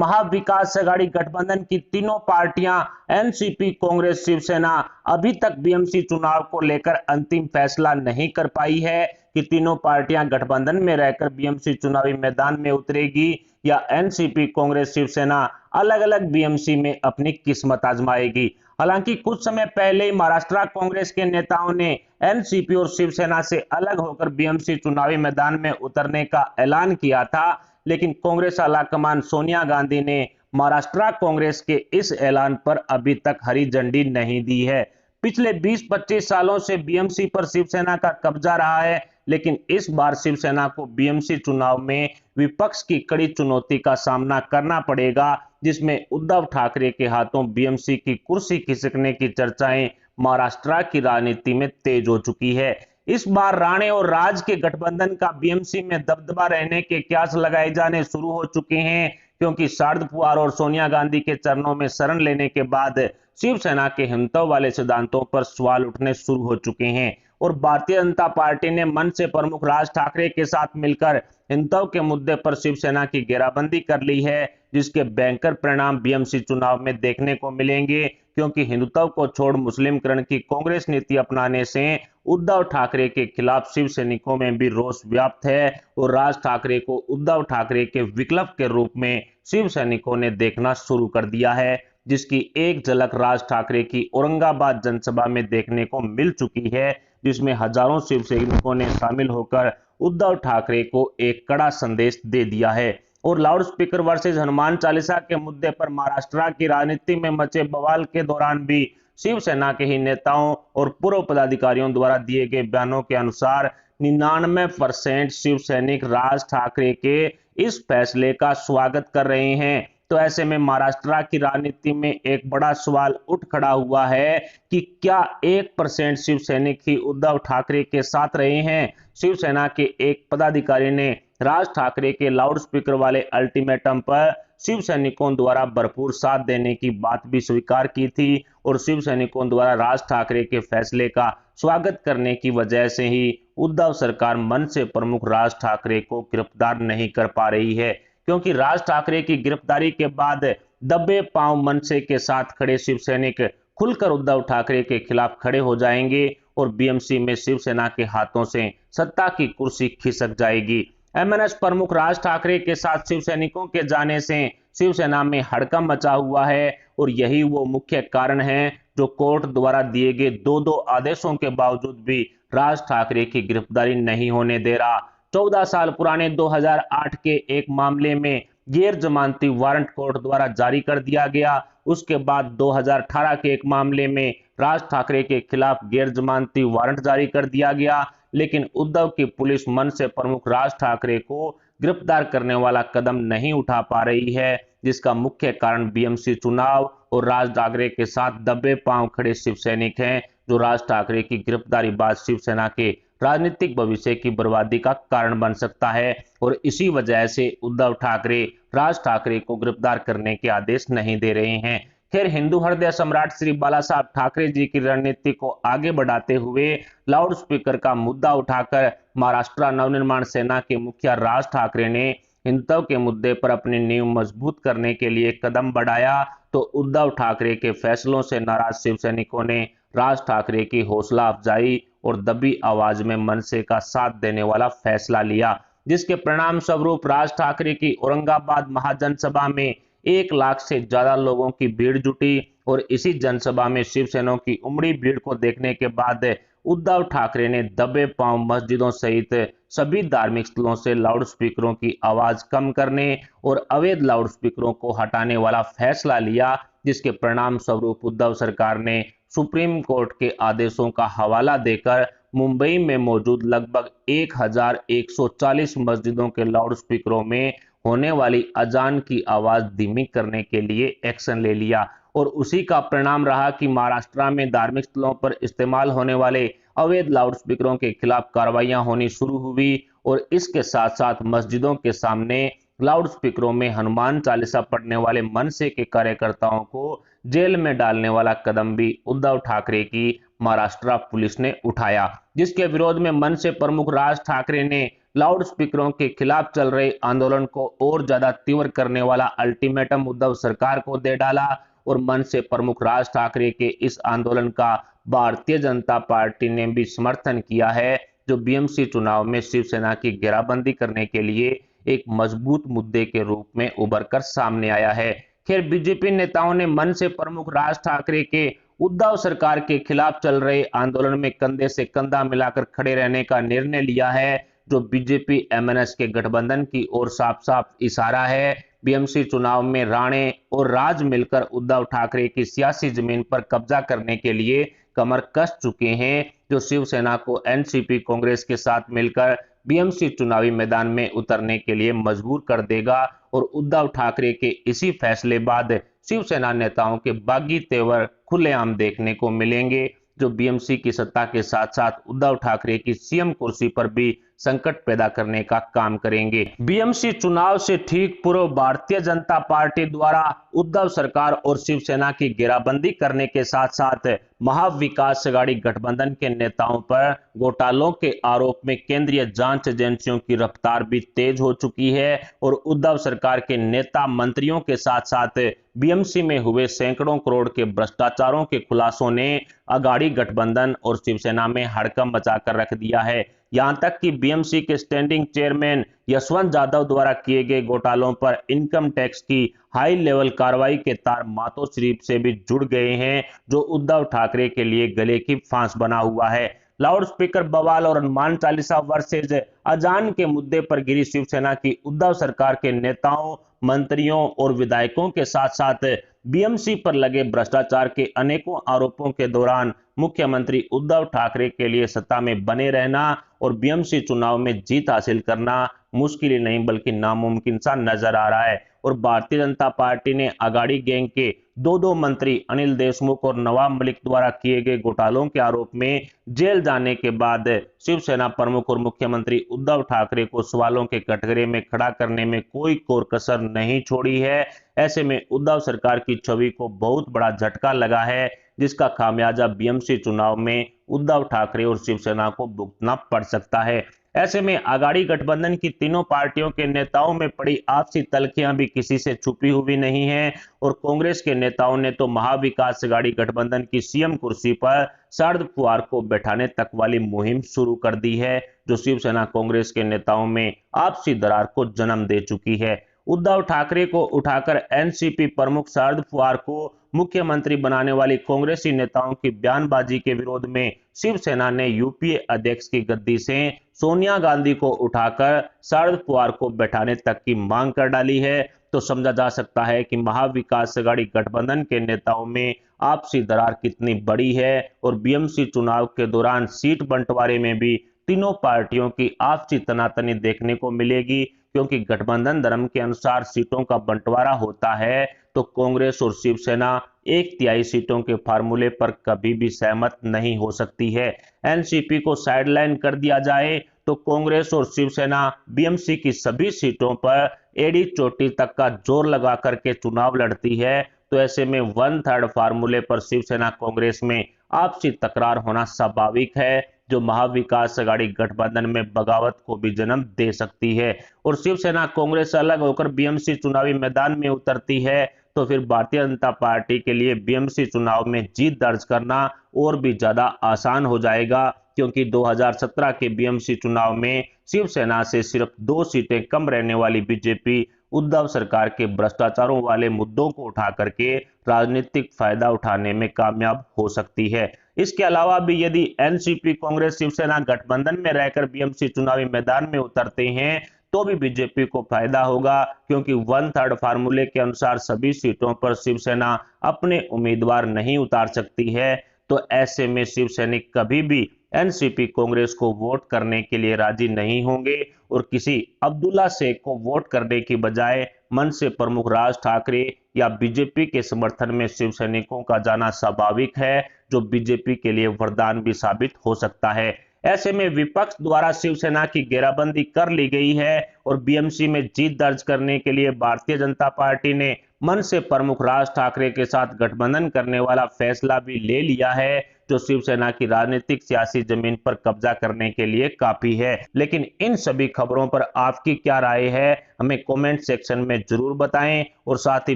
महाविकास आघाड़ी गठबंधन की तीनों पार्टियां एनसीपी, कांग्रेस, शिवसेना अभी तक बीएमसी चुनाव को लेकर अंतिम फैसला नहीं कर पाई है कि तीनों पार्टियां गठबंधन में रहकर बीएमसी चुनावी मैदान में उतरेगी या एनसीपी, कांग्रेस, शिवसेना अलग अलग बीएमसी में अपनी किस्मत आजमाएगी। हालांकि कुछ समय पहले ही महाराष्ट्र कांग्रेस के नेताओं ने एनसीपी और शिवसेना से अलग होकर बीएमसी चुनावी मैदान में उतरने का ऐलान किया था, लेकिन कांग्रेस आलाकमान सोनिया गांधी ने महाराष्ट्र कांग्रेस के इस ऐलान पर अभी तक हरी झंडी नहीं दी है। पिछले 20-25 सालों से बीएमसी पर शिवसेना का कब्जा रहा है, लेकिन इस बार शिवसेना को बीएमसी चुनाव में विपक्ष की कड़ी चुनौती का सामना करना पड़ेगा, जिसमें उद्धव ठाकरे के हाथों बीएमसी की कुर्सी खिसकने की चर्चाएं महाराष्ट्र की राजनीति में तेज हो चुकी है। इस बार राणे और राज के गठबंधन का बीएमसी में दबदबा रहने के क्यास लगाए जाने शुरू हो चुके हैं, क्योंकि शरद पवार और सोनिया गांधी के चरणों में शरण लेने के बाद शिवसेना के हिंदुत्व वाले सिद्धांतों पर सवाल उठने शुरू हो चुके हैं और भारतीय जनता पार्टी ने मन से प्रमुख राज ठाकरे के साथ मिलकर हिंदुत्व के मुद्दे पर शिवसेना की घेराबंदी कर ली है, जिसके भयंकर परिणाम बीएमसी चुनाव में देखने को मिलेंगे, क्योंकि हिंदुत्व को छोड़ मुस्लिमकरण की कांग्रेस नीति अपनाने से उद्धव ठाकरे के खिलाफ शिव सैनिकों में भी रोष व्याप्त है और राज ठाकरे को उद्धव ठाकरे के विकल्प के रूप में शिव सैनिकों ने देखना शुरू कर दिया है, जिसकी एक झलक राज ठाकरे की औरंगाबाद जनसभा में देखने को मिल चुकी है, जिसमें हजारों शिव सैनिकों ने शामिल होकर उद्धव ठाकरे को एक कड़ा संदेश दे दिया है। और loud speaker versus Hanuman Chalisa के मुद्दे पर महाराष्ट्र की राजनीति में मचे बवाल के दौरान भी शिवसेना के ही नेताओं और पूर्व पदाधिकारियों द्वारा दिए गए बयानों के अनुसार 99% शिव सैनिक राज ठाकरे के इस फैसले का स्वागत कर रहे हैं। तो ऐसे में महाराष्ट्र की राजनीति में एक बड़ा सवाल उठ खड़ा हुआ है कि क्या 1% शिव सैनिक ही उद्धव ठाकरे के साथ रहे हैं। शिवसेना के एक पदाधिकारी ने राज ठाकरे के लाउड स्पीकर वाले अल्टीमेटम पर शिव सैनिकों द्वारा भरपूर साथ देने की बात भी स्वीकार की थी और शिव सैनिकों द्वारा राज ठाकरे के फैसले का स्वागत करने की वजह से ही उद्धव सरकार मन से प्रमुख राज ठाकरे को गिरफ्तार नहीं कर पा रही है, क्योंकि राज ठाकरे की गिरफ्तारी के बाद दबे पांव मनसे के साथ खड़े शिव सैनिक खुलकर उद्धव ठाकरे के खिलाफ खड़े हो जाएंगे और बीएमसी में शिवसेना के हाथों से सत्ता की कुर्सी खिसक जाएगी। एमएनएस प्रमुख राज ठाकरे के साथ शिव सैनिकों के जाने से शिवसेना में हड़कंप मचा हुआ है और यही वो मुख्य कारण है जो कोर्ट द्वारा दिए गए दो आदेशों के बावजूद भी राज ठाकरे की गिरफ्तारी नहीं होने दे रहा। 14 साल पुराने 2008 के एक मामले में गैर जमानती वारंट कोर्ट द्वारा जारी कर दिया गया। उसके बाद 2018 के एक मामले में राज ठाकरे के खिलाफ गैर जमानती वारंट जारी कर दिया गया, लेकिन उद्धव की पुलिस मन से प्रमुख राज ठाकरे को गिरफ्तार करने वाला कदम नहीं उठा पा रही है, जिसका मुख्य कारण बीएमसी चुनाव और राज ठाकरे के साथ दबे पांव खड़े शिव सैनिक हैं, जो राज ठाकरे की गिरफ्तारी बाद शिवसेना के राजनीतिक भविष्य की बर्बादी का कारण बन सकता है और इसी वजह से उद्धव ठाकरे राज ठाकरे को गिरफ्तार करने के आदेश नहीं दे रहे हैं। खैर, हिंदू हृदय सम्राट श्री बाला साहब ठाकरे जी की रणनीति को आगे बढ़ाते हुए लाउड स्पीकर का मुद्दा उठाकर महाराष्ट्र नवनिर्माण सेना के मुखिया राज ठाकरे ने हिंदुत्व के मुद्दे पर अपनी नींव मजबूत करने के लिए कदम बढ़ाया, तो उद्धव ठाकरे के फैसलों से नाराज शिव सैनिकों ने राज ठाकरे की हौसला अफजाई और दबी आवाज में मनसे का साथ देने वाला फैसला लिया, जिसके परिणाम स्वरूप राज ठाकरे की औरंगाबाद महाजनसभा में 1 लाख से ज्यादा लोगों की भीड़ जुटी और इसी जनसभा में शिवसेना की उमड़ी भीड़ को देखने के बाद उद्धव ठाकरे ने दबे पांव मस्जिदों सहित सभी धार्मिक स्थलों से लाउड स्पीकरों की आवाज कम करने और अवैध लाउड स्पीकरों को हटाने वाला फैसला लिया, जिसके परिणाम स्वरूप उद्धव सरकार ने सुप्रीम कोर्ट के आदेशों का हवाला देकर मुंबई में मौजूद लगभग 1140 मस्जिदों के लाउड स्पीकरों में होने वाली अजान की आवाज धीमी करने के लिए एक्शन ले लिया और उसी का परिणाम रहा कि महाराष्ट्र में धार्मिक स्थलों पर इस्तेमाल होने वाले अवैध लाउड स्पीकरों के खिलाफ कार्रवाइयां होनी शुरू हुई और इसके साथ साथ मस्जिदों के सामने लाउड स्पीकरों में हनुमान चालीसा पढ़ने वाले मनसे के कार्यकर्ताओं को जेल में डालने वाला कदम भी उद्धव ठाकरे की महाराष्ट्र पुलिस ने उठाया, जिसके विरोध में मनसे प्रमुख राज ठाकरे ने लाउड स्पीकरों के खिलाफ चल रहे आंदोलन को और ज्यादा तीव्र करने वाला अल्टीमेटम उद्धव सरकार को दे डाला और मनसे प्रमुख राज ठाकरे के इस आंदोलन का भारतीय जनता पार्टी ने भी समर्थन किया है, जो बीएमसी चुनाव में शिवसेना की घेराबंदी करने के लिए एक मजबूत मुद्दे के रूप में उभर कर सामने आया है। खैर, बीजेपी नेताओं ने मनसे प्रमुख राज ठाकरे के उद्धव सरकार के खिलाफ चल रहे आंदोलन में कंधे से कंधा मिलाकर खड़े रहने का निर्णय लिया है, जो बीजेपी एमएनएस के गठबंधन की ओर साफ साफ इशारा है। बीएमसी चुनाव में राणे और राज मिलकर उद्धव ठाकरे की सियासी जमीन पर कब्जा करने के लिए कमर कस चुके हैं, जो शिवसेना को एनसीपी कांग्रेस के साथ मिलकर बीएमसी चुनावी मैदान में उतरने के लिए मजबूर कर देगा। और उद्धव ठाकरे के इसी फैसले बाद शिवसेना नेताओं के बागी तेवर खुलेआम देखने को मिलेंगे, जो बीएमसी की सत्ता के साथ साथ उद्धव ठाकरे की सीएम कुर्सी पर भी संकट पैदा करने का काम करेंगे। बीएमसी चुनाव से ठीक पूर्व भारतीय जनता पार्टी द्वारा उद्धव सरकार और शिवसेना की घेराबंदी करने के साथ साथ महाविकास अघाड़ी गठबंधन के नेताओं पर घोटालों के आरोप में केंद्रीय जांच एजेंसियों की रफ्तार भी तेज हो चुकी है और उद्धव सरकार के नेता मंत्रियों के साथ साथ बीएमसी में हुए सैकड़ों करोड़ के भ्रष्टाचारों के खुलासों ने अघाड़ी गठबंधन और शिवसेना में हड़कंप मचाकर रख दिया है। यहां तक कि बीएमसी के स्टैंडिंग चेयरमैन यशवंत यादव द्वारा किए गए घोटालों पर इनकम टैक्स की हाई लेवल कार्रवाई के तार मातोश्री से भी जुड़ गए हैं, जो उद्धव ठाकरे के लिए गले की फांस बना हुआ है। लाउड स्पीकर बवाल और हनुमान चालीसा वर्सेज अजान के मुद्दे पर गिरी शिवसेना की उद्धव सरकार के नेताओं, मंत्रियों और विधायकों के साथ साथ बीएमसी पर लगे भ्रष्टाचार के अनेकों आरोपों के दौरान मुख्यमंत्री उद्धव ठाकरे के लिए सत्ता में बने रहना और बीएमसी चुनाव में जीत हासिल करना मुश्किल ही नहीं बल्कि नामुमकिन सा नजर आ रहा है। और भारतीय जनता पार्टी ने अघाड़ी गैंग के दो मंत्री अनिल देशमुख और नवाब मलिक द्वारा किए गए घोटालों के आरोप में जेल जाने के बाद शिवसेना प्रमुख और मुख्यमंत्री उद्धव ठाकरे को सवालों के कटघरे में खड़ा करने में कोई कोर कसर नहीं छोड़ी है। ऐसे में उद्धव सरकार की छवि को बहुत बड़ा झटका लगा है, जिसका खामियाजा बीएमसी चुनाव में उद्धव ठाकरे और शिवसेना को भुगतना पड़ सकता है। ऐसे में अघाड़ी गठबंधन की तीनों पार्टियों के नेताओं में पड़ी आपसी तल्खियां भी किसी से छुपी हुई नहीं है और कांग्रेस के नेताओं ने तो महाविकास अघाड़ी गठबंधन की सीएम कुर्सी पर शरद पवार को बैठाने तक वाली मुहिम शुरू कर दी है, जो शिवसेना कांग्रेस के नेताओं में आपसी दरार को जन्म दे चुकी है। उद्धव ठाकरे को उठाकर एनसीपी प्रमुख शरद पवार को मुख्यमंत्री बनाने वाली कांग्रेसी नेताओं की बयानबाजी के विरोध में शिवसेना ने यूपीए अध्यक्ष की गद्दी से सोनिया गांधी को उठाकर शरद पवार को बैठाने तक की मांग कर डाली है। तो समझा जा सकता है कि महाविकास अघाड़ी गठबंधन के नेताओं में आपसी दरार कितनी बड़ी है और बीएमसी चुनाव के दौरान सीट बंटवारे में भी तीनों पार्टियों की आपसी तनातनी देखने को मिलेगी, क्योंकि गठबंधन धर्म के अनुसार सीटों का बंटवारा होता है तो कांग्रेस और शिवसेना 1/3 सीटों के फार्मूले पर कभी भी सहमत नहीं हो सकती है। एनसीपी को साइडलाइन कर दिया जाए तो कांग्रेस और शिवसेना बीएमसी की सभी सीटों पर एड़ी चोटी तक का जोर लगा करके चुनाव लड़ती है। तो ऐसे में 1/3 फार्मूले पर शिवसेना कांग्रेस में आपसी तकरार होना स्वाभाविक है, जो महाविकास अघाड़ी गठबंधन में बगावत को भी जन्म दे सकती है। और शिवसेना कांग्रेस अलग होकर बीएमसी चुनावी मैदान में उतरती है तो फिर भारतीय जनता पार्टी के लिए बीएमसी चुनाव में जीत दर्ज करना और भी ज्यादा आसान हो जाएगा, क्योंकि 2017 के बीएमसी चुनाव में शिवसेना से सिर्फ 2 सीटें कम रहने वाली बीजेपी उद्धव सरकार के भ्रष्टाचारों वाले मुद्दों को उठा करके राजनीतिक फायदा उठाने में कामयाब हो सकती है। इसके अलावा भी यदि एनसीपी कांग्रेस शिवसेना गठबंधन में रहकर बीएमसी चुनावी मैदान में उतरते हैं तो भी बीजेपी को फायदा होगा, क्योंकि 1/3 फार्मूले के अनुसार सभी सीटों पर शिवसेना अपने उम्मीदवार नहीं उतार सकती है। तो ऐसे में शिवसैनिक कभी भी एनसीपी कांग्रेस को वोट करने के लिए राजी नहीं होंगे और किसी अब्दुल्ला शेख को वोट करने की बजाय मनसे प्रमुख राज ठाकरे या बीजेपी के समर्थन में शिवसैनिकों का जाना स्वाभाविक है, जो बीजेपी के लिए वरदान भी साबित हो सकता है। ऐसे में विपक्ष द्वारा शिवसेना की घेराबंदी कर ली गई है और बीएमसी में जीत दर्ज करने के लिए भारतीय जनता पार्टी ने मन से प्रमुख राज ठाकरे के साथ गठबंधन करने वाला फैसला भी ले लिया है, जो शिवसेना की राजनीतिक सियासी जमीन पर कब्जा करने के लिए काफी है। लेकिन इन सभी खबरों पर आपकी क्या राय है, हमें कमेंट सेक्शन में जरूर बताएं। और साथ ही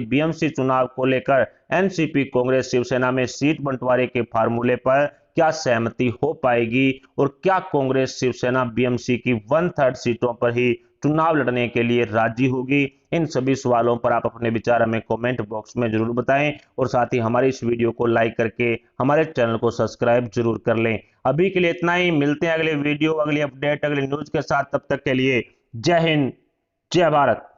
बीएमसी चुनाव को लेकर एनसीपी कांग्रेस शिवसेना में सीट बंटवारे के फार्मूले पर क्या सहमति हो पाएगी और क्या कांग्रेस शिवसेना बीएमसी की 1/3 सीटों पर ही चुनाव लड़ने के लिए राजी होगी। इन सभी सवालों पर आप अपने विचार हमें कमेंट बॉक्स में जरूर बताएं और साथ ही हमारी इस वीडियो को लाइक करके हमारे चैनल को सब्सक्राइब जरूर कर लें। अभी के लिए इतना ही, मिलते हैं अगले वीडियो, अगली अपडेट, अगली न्यूज के साथ। तब तक के लिए जय हिंद, जय भारत।